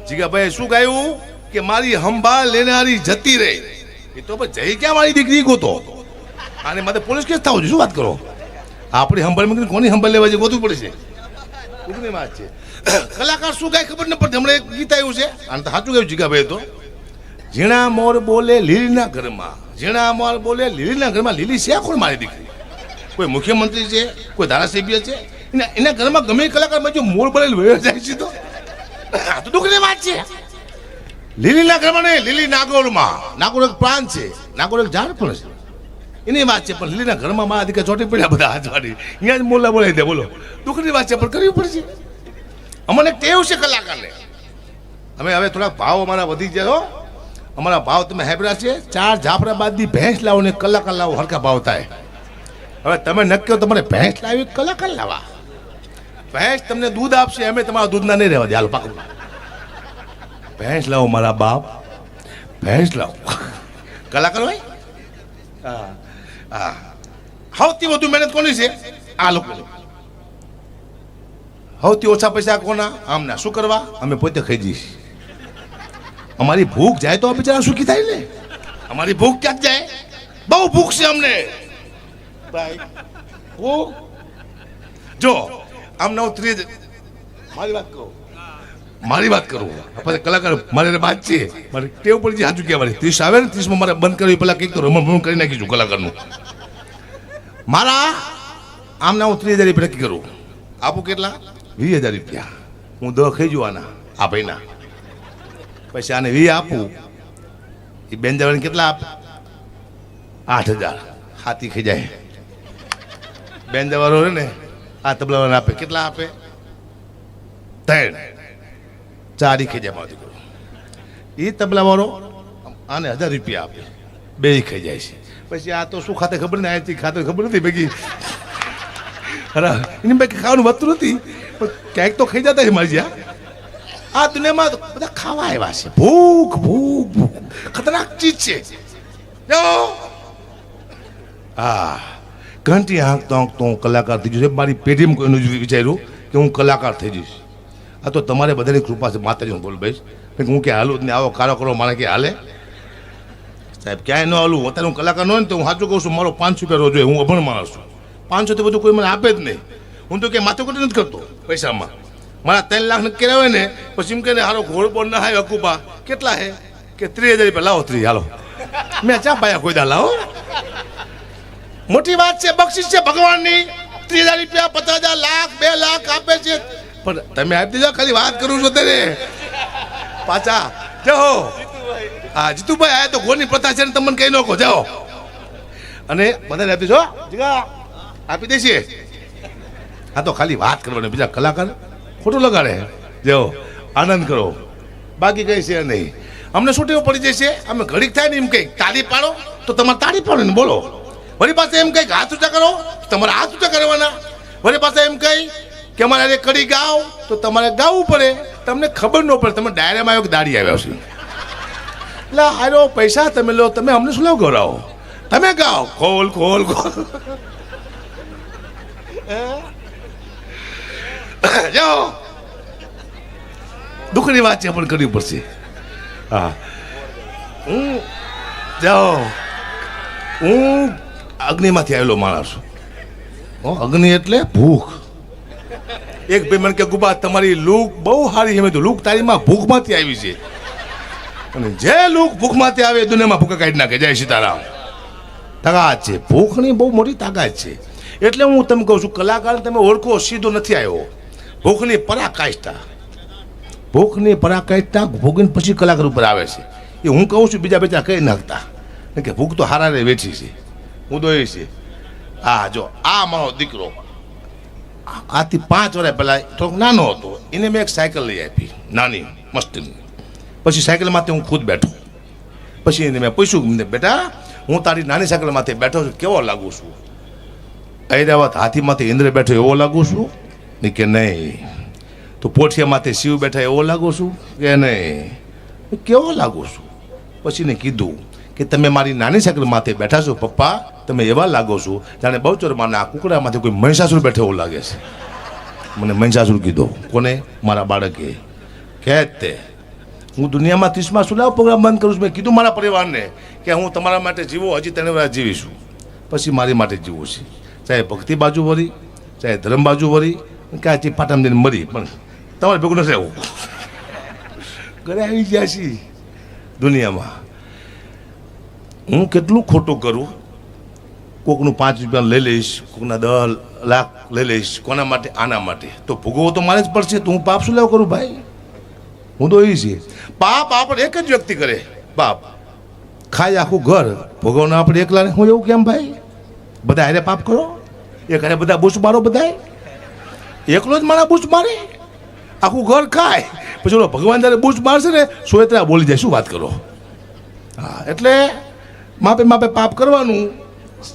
જીગાભાઈ શું ગાયું કે મારી હંભાળ લેનારી જતી રહી. એ તો જઈ ક્યાં મારી દીકરી ગોતો આને મારે પોલીસ કેસ થવો છે. શું વાત કરો? આપણી હંભાળ કોની હંભાળ લેવા છે ગોતવું પડે છે. એટલી વાત છે. કલાકાર શું ગાય ખબર ન પડતી. હમણાં એક ગીત આવ્યું છે આને તો સાચું ગાયું જીગાભાઈ. તો ઝીણા મોર બોલે લીલીના ઘરમાં, ઝીણા મોર બોલે લીલીના ઘરમાં. લીલી છે કોણ મારી દીકરી? કોઈ મુખ્યમંત્રી છે, કોઈ ધારાસભ્ય છે? એના ઘરમાં ગમે કલાકાર જો મોર બોલે વયો જાય છે તો આ તો દુઃખની વાત છે. લીલીના ઘરમાં નહીં, લીલી નાગોરમાં. નાગોર એક પ્રાણ છે, નાગોર એક ઝાડ પણ છે. એની વાત છે. પણ લીલીના ઘરમાં મારા દીકરા ચોટી પડ્યા બધા હાથવાડી. અહીંયા જ મોલા બોલાવી દે. બોલો દુઃખની વાત છે પણ કરવી પડશે. અમને ટેવ છે કલાકારને. અમે હવે થોડાક ભાવ અમારા વધી જાય. અમારા ભાવ તમે હેબરા છે. 4 જાફરાબાદની ભેંસ લાવો ને કલાકાર લાવો, હરખા ભાવ થાય. હવે તમે નક્કી તમારે ભેંસ લાવી કલાકાર લાવવા. ભેંસ તમને દૂધ આપશે, અમે તમારા દૂધના નહીં રહેવા દે. હાલ પાકું ભેંસ લાવો મારા બાપ, ભેંસ લાવો. કલાકાર હોય. હા હા. સૌથી વધુ મહેનત કોની છે? આ લોકોની. સૌથી ઓછા પૈસા કોના? આમના. શું કરવા? અમે પોતે ખાઈ જઈશ. અમારી ભૂખ જાય તો બિચારા સુખી થાય ને. અમારી ભૂખ ક્યાંક જાય? બહુ ભૂખ છે અમને ભાઈ. જો આમને હું મારી વાત કરું. આપણે કલાકાર મારે વાત છે. મારે ટેવ પડી જાય. સાચું કહેવાય. 30 આવે ને 30માં મારે બંધ કરવી પેલા કંઈક તો રમણ કરી નાખીશું કલાકારનું. મારા આમને હું 30,000 રૂપિયા નક્કી કરું. આપું કેટલા? 20,000 રૂપિયા. હું 10 ખાઈ જવાના આ ભાઈના. પછી આને 20 આપું. એ બેન જવાને કેટલા આપે? 8,000. હાથી ખાઈ જાય. બેન જવાનો ને આ તબલાવાળાને આપે કેટલા આપે? 3. 4 ખાઈ જાય મારો દીકરો. એ તબલાવાળો આને 1,000 રૂપિયા આપે. 2 ખાઈ જાય છે. પછી આ તો શું ખાતે ખબર ને અહીંથી ખાતે ખબર નથી ભેગી. અરે એની બાકી ખાવાનું વધતું નથી પણ ક્યાંક તો ખાઈ જતા છે મારી જ્યાં. આ દુનિયામાં બધા ખાવા આવ્યા છે. ભૂખ ભૂખ ભૂખ ખતરનાક ચીજ છે. હા ઘંટી આંકતો આંકતો હું કલાકાર થઈ જઈશ. મારી પેઢીમાં કોઈનું વિચાર્યું કે હું કલાકાર થઈ જઈશ. આ તો તમારે બધાની કૃપા છે. માતાજી હું બોલ ભાઈ હું કે હાલું જ ને આવો કારો કરો મારે કે હાલે સાહેબ ક્યાંય ન હાલું. અત્યારે હું કલાકાર ન હોય ને તો હું સાચું કહું છું. મારો 500 રૂપિયા રોજ હોય. હું અભણ માણસ છું. 500 થી બધું કોઈ મને આપે જ નહીં. હું તો કે માથાકૂટ નથી કરતો પૈસામાં. મારા 3 લાખ નક્કી કર્યા હોય ને પછી એમ કે હારો ઘોડ પણ ના હાય હકુબા કેટલા હે કે 30,000 રૂપિયા લાવો. 30 હાલો. મેં ચા પાયા કોઈ દા લાવો. મોટી વાત છે. બક્ષિસ છે ભગવાનની. 30,000 રૂપિયા 50,000 લાખ 2 લાખ આપે છે. પણ તમે આપી દેજો. ખાલી વાત કરું છું ત્યારે પાછા જાઓ. હા જીતુભાઈ આયા તો ગોની પ્રથા છે ને તમને કઈ નાખો જાઓ. અને બધાને આપી દેજો. આપી દેશે. હા તો ખાલી વાત કરવાની. બીજા કલાકાર ખોટું લગાડે. જાઓ આનંદ કરો. બાકી કઈ છે નહીં. અમને શું ટેવ પડી જશે? અમે ઘડીક થાય ને એમ કંઈક તાળી પાડો તો તમારે તાળી પાડો ને બોલો. વળી પાસે એમ કંઈક હાથ ઊંચા કરો તમારે હાથ ઊંચા કરવાના. વળી પાસે એમ કહી કે અમારે કડી ગાવ તો તમારે ગાવું પડે. તમને ખબર ન પડે. તમે ડાયરામાં આવ્યો કે દાડી આવ્યા છે. એટલે હારો પૈસા તમે લો. તમે અમને શું લાવ ગૌરાવો? તમે ગાઓ ખોલ ખોલ ખોલ. જાઓ. દુઃખની વાત છે પણ કરવી પડશે. હા હું જાઓ. હું અગ્નિમાંથી આવેલો માણસ છું. અગ્નિ એટલે ભૂખ. એક ભાઈ મને કે ગુબા તમારી લૂક બહુ સારી છે. તો લૂક તારીમાં ભૂખમાંથી આવી છે. અને જે લૂક ભૂખમાંથી આવે એ દુનિયામાં ભૂખા કાઢી નાખે. જય સીતારામ. તાકાત છે. ભૂખની બહુ મોટી તાકાત છે. એટલે હું તમને કહું છું કલાકાર તમે ઓળખો સીધો નથી આવ્યો. ભૂખની પરાકાષ્ઠા. ભૂખની પરાકાષ્ઠા ભોગીને પછી કલાકાર ઉપર આવે છે. એ હું કહું છું બીજા બેચા કહી નાખતા કે ભૂખ તો હારાને વેઠી છે. હું તો એ છે. હા જો આ મારો દીકરો આથી 5 વર્ષ પહેલા થોડોક નાનો હતો. એને મેં એક સાયકલ લઈ આપી નાની મસ્તીની. પછી સાયકલમાંથી હું ખુદ બેઠો. પછી એને મેં પૂછ્યું બેટા હું તારી નાની સાયકલમાંથી બેઠો છું કેવો લાગુ છું? ઐરાવત હાથીમાંથી ઇન્દ્ર બેઠો એવો લાગુ છું ને કે નહીં? તો પોઠિયામાંથી શિવ બેઠા એવો લાગુ છું કે નહીં? કેવો લાગુ છું? પછી ને કીધું કે તમે મારી નાની સાયકલમાંથી બેઠા છો પપ્પા. તમે એવા લાગો છો જાણે બહુચરમાના કુકડામાંથી કોઈ મહિષાસુર બેઠો એવું લાગે છે. મને મહિષાસુર કીધો. કોને? મારા બાળકે. કે તે હું દુનિયામાં 30માં સુલાવ પ્રોગ્રામ બંધ કરું છું. મેં કીધું મારા પરિવારને કે હું તમારા માટે જીવો, હજી 3 વર્ષ જીવીશું, પછી મારી માટે જીવું છે. ચાહે ભક્તિ બાજુ વળી, ચાહે ધર્મ બાજુ વળી, ક્યાં ચી પાટામાં જઈને મરી, પણ તમારે ભેગું નથી રહેવું. ઘરે આવી ગયા છીએ દુનિયામાં. હું કેટલું ખોટું કરું, કોકનું 5 રૂપિયા લઈ લઈશ, કોકના 10 લાખ લઈ લઈશ, કોના માટે? આના માટે. તો ભોગવવો તો મારે જ પડશે. તો હું પાપ શું લેવા કરું ભાઈ? હું તો એ છે. પાપ આપણે એક જ વ્યક્તિ કરે. પાપ ખાય આખું ઘર, ભોગવવાનું આપણે એકલાને. હું એવું કેમ ભાઈ? બધા હારે પાપ કરો, એક હારે બધા બૂચ મારો, બધા એકલો જ મારા બૂચ મારે, આખું ઘર ખાય, પછી ઓલો ભગવાન જ્યારે બૂચ મારશે ને સોયત્રા બોલી જાય. શું વાત કરો? હા, એટલે માપે માપે પાપ કરવાનું.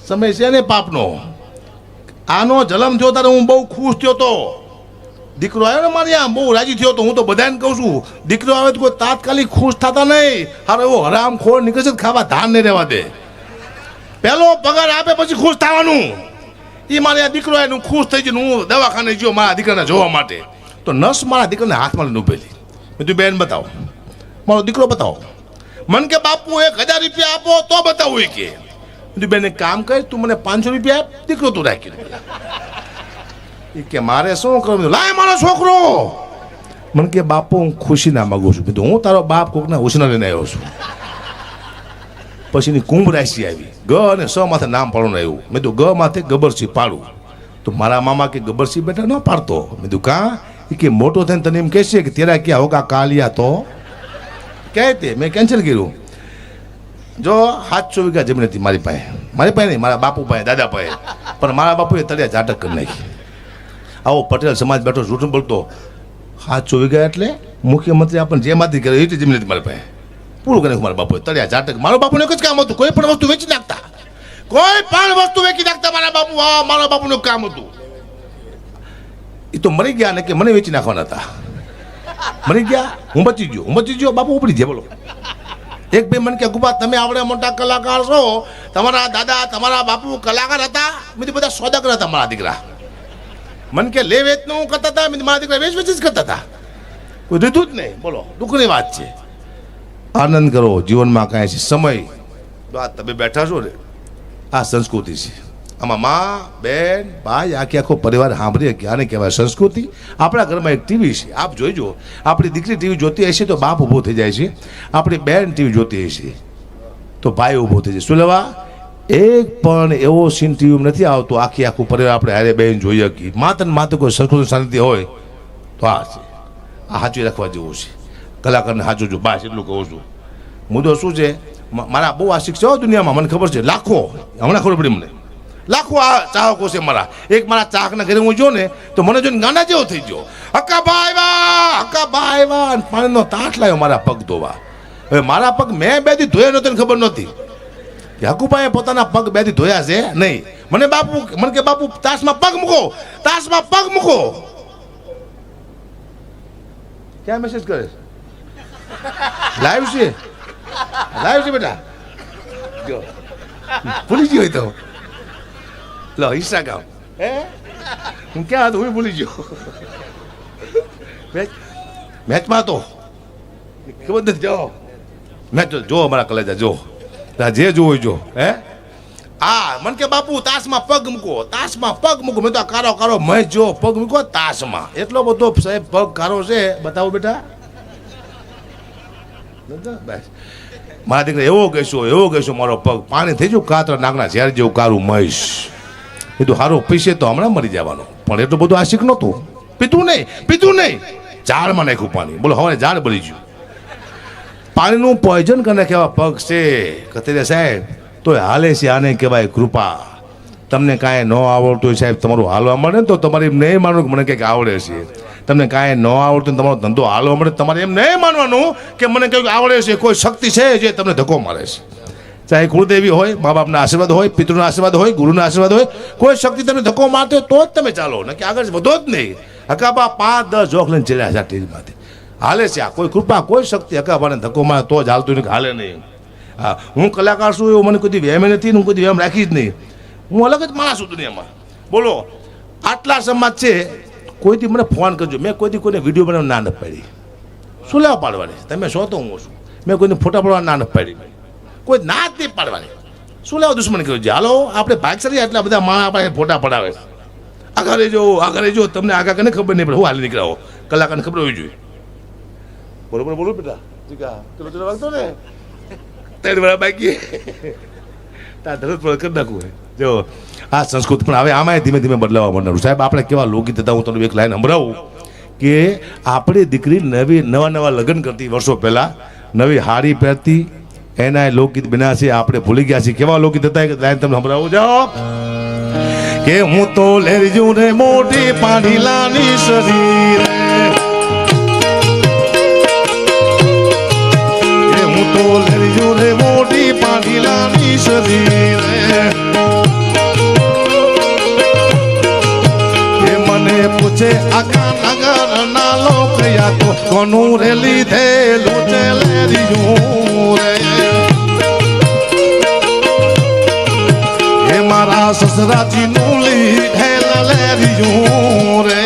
સમય છે ને પાપનો. આનો જન્મ થયો ત્યારે હું બહુ ખુશ થયો હતો. દીકરો આવ્યો ને મારી આમ બહુ રાજી થયો હતો. હું તો બધાને કહું છું, દીકરો આવે તો કોઈ તાત્કાલિક ખુશ થતા નહીં. હારો એવો હરામ ખોર નીકળશે ખાવા ધાન નહીં રહેવા દે. પહેલો પગાર આપે પછી ખુશ થવાનું. એ મારે આ દીકરો આવ્યો, હું ખુશ થઈ ગયો. હું દવાખાને ગયો મારા દીકરાને જોવા માટે. તો નસ મારા દીકરાને હાથમાં લઈને ઉભેલી. મેં તું બેન બતાવો, મારો દીકરો બતાવો. મન કે બાપુ 1000 રૂપિયા આપો તો બતાવું. એ કે તું બેન એક કામ કર, તું મને 500 રૂપિયા આપ, દીકરો તું રાખી. એ કે મારે શું કરવું? લાય મારો છોકરો. મને કે બાપુ હું ખુશી ના માગું છું. કીધું હું તારો બાપ કોકના ઉછના લઈને આવ્યો છું. પછીની કુંભ રાશિ આવી. ગ અને સ માથે નામ પાડવાનું આવ્યું. મેં તો ગ માથે ગબરસિંહ પાડું. તો મારા મામા કે ગબરસિંહ બેટા ન પાડતો. મેં તો કાં? એ કે મોટો થઈને તને એમ કહેશે કે તેરા ક્યાં હોગા કાલિયા. તો કહે તે મેં કેન્સલ કર્યું. જો 700 વીઘા જમીન હતી મારી પાસે નહીં, મારા બાપુ પાસે, દાદા પાસે. પણ મારા બાપુએ તળિયા ઝાટક કરી નાખી. આવો પટેલ સમાજ બેઠો જૂઠું બોલતો. 700 વીઘા એટલે મુખ્યમંત્રી આપણને જેમાંથી કરે એટલી જમીન હતી મારી પાસે. પૂરું કરી મારા બાપુએ તળિયા ઝાટક. મારા બાપુને એક જ કામ હતું, કોઈ પણ વસ્તુ વેચી નાખતા. કોઈ પણ વસ્તુ વેચી નાખતા મારા બાપુ. મારા બાપુનું કામ હતું. એ તો મરી ગયા ને કે મને વેચી નાખવાના હતા. મરી ગયા, હું બચી ગયો. બાપુ ઉપડી જાય. બોલો. એક બે મન કે ગુબા તમે આવડે મોટા કલાકાર છો, તમારા દાદા તમારા બાપુ કલાકાર હતા. મેં બધા સોદાગર હતા મારા દીકરા. મન કે લે વેચનું કરતા હતા, મારા દીકરા વેચ જ કરતા હતા. કોઈ દીધું જ નહીં. બોલો, દુઃખની વાત છે. આનંદ કરો જીવનમાં. કાંઈ છે સમય તો આ તમે બેઠા છો ને, આ સંસ્કૃતિ છે. આમાં મા, બેન, ભાઈ, આખો પરિવાર સાંભળીએ કે આને કહેવાય સંસ્કૃતિ. આપણા ઘરમાં એક ટીવી છે, આપ જોઈજો. આપણી દીકરી ટીવી જોતી હશે તો બાપ ઊભો થઈ જાય છે. આપણી બેન ટીવી જોતી હશે તો ભાઈ ઊભો થઈ જાય. શું લેવા? એક પણ એવો સીન ટીવી નથી આવતો આખું પરિવાર આપણે હારે બેન જોઈએ કે માત્ર માત્ર કોઈ સંસ્કૃતિ શાંતિ હોય તો આ છે. આ સાચું રાખવા જેવું છે. કલાકારને સાચું જો બસ એટલું કહું છું. મુદ્દો શું છે? મારા બહુ આશિક છે દુનિયામાં, મને ખબર છે. લાખો, હમણાં ખબર પડી મને, લાખો આ ચાહકો છે મારા. એક મારા ચાહકના ઘરે હું જો ને તો મને જોઈને ગાંડા જેવો થઈ ગયો. હક્કાભાઈ વાહ, પાણીનો તાટ લાવ્યો મારા પગ ધોવા. હવે મારા પગ મેં 2 દી ધોયા નહોતો, ખબર નહોતી કે હકુભાઈએ પોતાના પગ 2 દી ધોયા છે નહીં. મને કે બાપુ તાસમાં પગ મૂકો. ક્યાં મેસેજ કરે? લાઈવ છે બેટા. જો ભૂલી ગયો તો લો ઇન્સ્ટાગ્રામ. હું ક્યાં હતો? હું ભૂલી ગયો. મેચમાં તો ખબર નથી. જાઓ મેચ જો અમારા કલેજા જો, જે જોવું જો. મન કે બાપુ તાસમાં પગ મૂકો. મેં તો કારો મેચ જો પગ મૂકો તાસમાં. એટલો બધો સાહેબ પગ કારો છે. બતાવો બેટા. બસ મારા દીકરા એવો કહેશો મારો પગ પાણી થઈ ગયું કાતરા નાગના ઝેર જેવું કારું મહીશ. એ તો સારો પૈસે તો હમણાં મરી જવાનો. પણ એટલું બધું આશિક નહોતું. પીતું નહીં. ઝાડમાં નાખ્યું પાણી. બોલો હવે ઝાડ બળી ગયું. પાણીનું પોઈઝન કરીને કેવા પગ છે કતરે સાહેબ. તો હાલે છે. આને કહેવાય કૃપા. તમને કાંઈ ન આવડતું હોય સાહેબ, તમારું હાલવા મળે ને તો તમારે એમ નહીં માનવું કે મને કંઈક આવડે છે. તમને કાંઈ ન આવડતું તમારો ધંધો હાલવા મળે તમારે એમ નહીં માનવાનું કે મને કંઈક આવડે છે. કોઈ શક્તિ છે જે તમને ધક્કો મારે છે. ચાહે કુળદેવી હોય, મા બાપના આશીર્વાદ હોય, પિતૃના આશીર્વાદ હોય, ગુરુના આશીર્વાદ હોય, કોઈ શક્તિ તમને ધક્કો મારતો હોય તો જ તમે ચાલો, ને કે આગળ વધો જ નહીં. હકાબા 5-10 જોખ લઈને ચડ્યા છે ટીવીમાંથી. હાલે છે આ કોઈ કૃપા, કોઈ શક્તિ હકાબાને ધક્કો મારે તો જ હાલતું નહીં, હાલે નહીં. હા, હું કલાકાર છું એવું મને કોઈ વહેમ નથી, હું કોઈ વહેમ રાખી જ નહીં. હું અલગ જ માણસ છું દુનિયામાં. બોલો, આટલા સમાજ છે. કોઈથી મને ફોન કરજો. મેં કોઈને વિડીયો બનાવવા ના નથી પાડી. શું લેવા પાડવાની? તમે શો તો હું છું. મેં કોઈને ફોટા પાડવા ના નથી પાડી, કોઈ ના જ નહીં પાડવાની. શું લેવા દુશ્મન કર્યું છે? હાલો આપણે ભાગસરી એટલા બધા માણસ આપણે ફોટા પડાવે. આગળ રહેજો. તમને આગળ કને ખબર નહીં પડે. હું હાલી નીકળાવો કલાકારને ખબર હોવી જોઈએ. બરોબર બોલું બેટા? ચલો વાગતો ને 3 વાર બાકી તાર ધરત પર કરી નાખવું. જો આ સંસ્કૃત પણ હવે આમાં ધીમે ધીમે બદલાવા માંડવાનું. સાહેબ આપણે કેવા લોકગીત હતા, હું તમને એક લાઈન સંભળાવું કે આપણી દીકરી નવા લગ્ન કરતી વર્ષો પહેલા, નવી હાડી પહેરતી, એના લોકગીત બન્યા છે. આપણે ભૂલી ગયા છીએ કેવા લોકગીત હતા. એક લાઈન તમને સંભળાવું. જાઓ કે હું તો લેરજુ રે મોટી પાણીલાની શરીર, કે હું તો લેરજુ રે મોટી પાણીલાની શરીર, કે મને પૂછે આખા નગર ના લોકયા તો કોનું રે લીધેલું છે લેરજુ રે, મારા સસરાજી નું લીધેલ લેરિયું રે.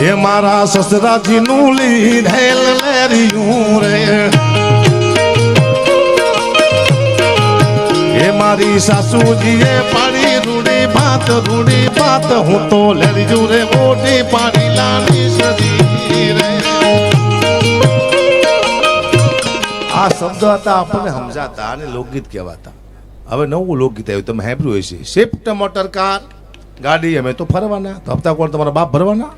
એ મારા સસરાજી નું લીધેલ લેરિયું રે, મારી સાસુજીએ પાડી રૂડી ભાત, હું તો લેરજુ રે મોટી પાડી લાની શરીર. આ શબ્દ હતા આપણને સમજાતા અને લોકગીત કહેવાતા. હવે નવું લોકગીત આવ્યું, તમે સાંભળ્યું હશે. શિફ્ટ મોટર કાર ગાડી, અમે તો ફરવાના, તો હપ્તા કોણ તમારા બાપ ભરવાના?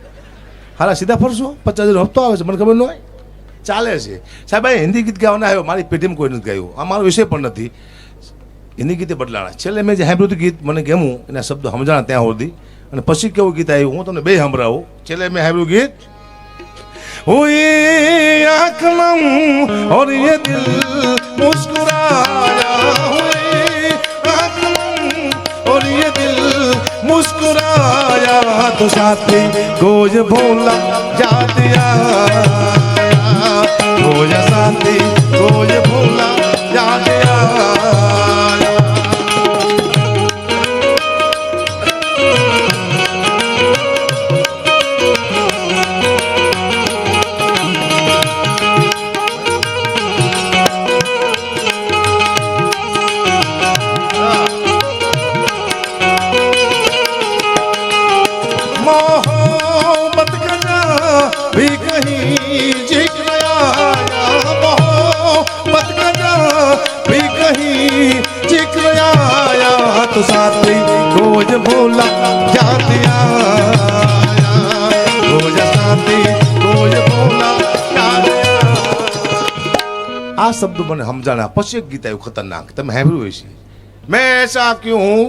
હારા સીધા ફરશો, 50,000 હપ્તો આવે છે, મને ખબર ન હોય, ચાલે છે. સાહેબ આ હિન્દી ગીત ગાવાના આવ્યો, મારી પેઢીમાં કોઈ નથી ગાયું, આ મારો વિષય પણ નથી. હિન્દી ગીતે બદલાણા. છેલ્લે મેં જે સાંભળ્યું હતું ગીત મને ગમ્યું, એના શબ્દો સમજાણા ત્યાં સુધી, અને પછી કેવું ગીત આવ્યું હું તમને બે સંભળાવું. છેલ્લે મેં સાંભળ્યું ગીત, ओ ये आँखों और ये दिल मुस्कुराया, और ये दिल मुस्कुराया, तो साथी कोई भोला जा दिया, कोई साथी कोई भोला जा दिया. तो साथी खोज भोला जा दिया, खोज साथी खोज भोला जा दिया. આ શબ્દ મને સમજાણા. પછી એક ગીત આવ્યું ખતરનાક, તમે સાંભળ્યું હશે. मैं ऐसा क्यों हूँ,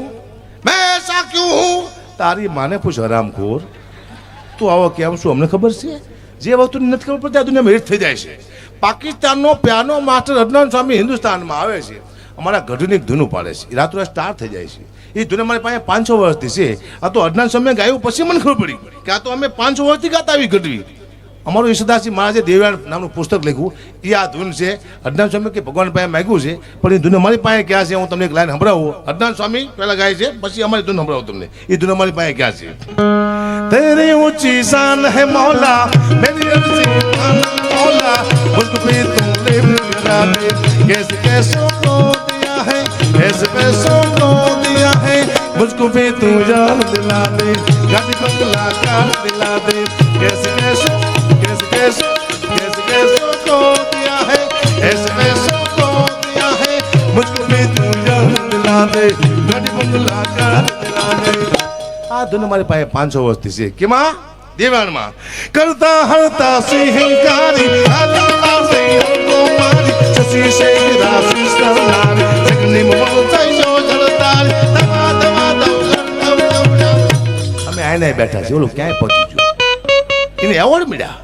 તારી માને પૂછ હરામખોર, તું આવો કેમ શું? અમને ખબર છે. જે વસ્તુની નથી ખબર પડતી આ દુનિયામાં હિટ થઈ જાય છે. પાકિસ્તાનનો પિયાનો માસ્ટર અદનાન સ્વામી હિન્દુસ્તાનમાં આવે છે, અમારા ગઢની એક ધૂનું પાડે છે, એ રાતોરાત સ્ટાર થઈ જાય છે. એ ધૂન અમારી પાસે 500 વર્ષથી છે. આ તો અદનાન સ્વામીએ ગાયું પછી મને ખબર પડી કે આ તો અમે 500 વર્ષથી ગાતા આવી ગઢવી. અમારું ઈશ્વરદાસજી મહારાજે દેવયાણ નામનું પુસ્તક લખ્યું, એ આ ધૂન છે. અદનાન સ્વામી કે ભગવાન પાસે માગ્યું છે, પણ એ ધૂન અમારી પાસે ક્યાં છે? હું તમને એક લાઈન સંભળાવું. અદનાન સ્વામી પહેલા ગાય છે, પછી અમારી ધૂન સંભળાવું તમને. એ ધૂન અમારી પાસે ક્યાં છે? तेरी ऊंची शान है मौला, मेरी अर्जी मौला, मुझको भी तुमने मिला दे, कैसे कैसों को दिया है, ऐसे पैसों को दिया है, मुझको भी तू जान दिला दे, गाड़ी बंगला कार दिला दे, कैसे कैसों को दिया है, ऐसे पैसों को दिया है, मुझको भी तू जान दिला दे, गाड़ी बंगला कार दिला दे. આ ધૂન મારી પાસે 500 વર્ષથી છે. કેમાં? દેવાણમાં. કરતા હરતા સિંહકારી આલા સિંહકો મારી સસી શેખ રાશિ સરનારી જગની મોલ થઈ જો જળતારી દવા દવા દવ. અમે આઈને બેઠા છે, ઓલો ક્યાંય પહોંચી ગયો, એને એવોર્ડ મળ્યા.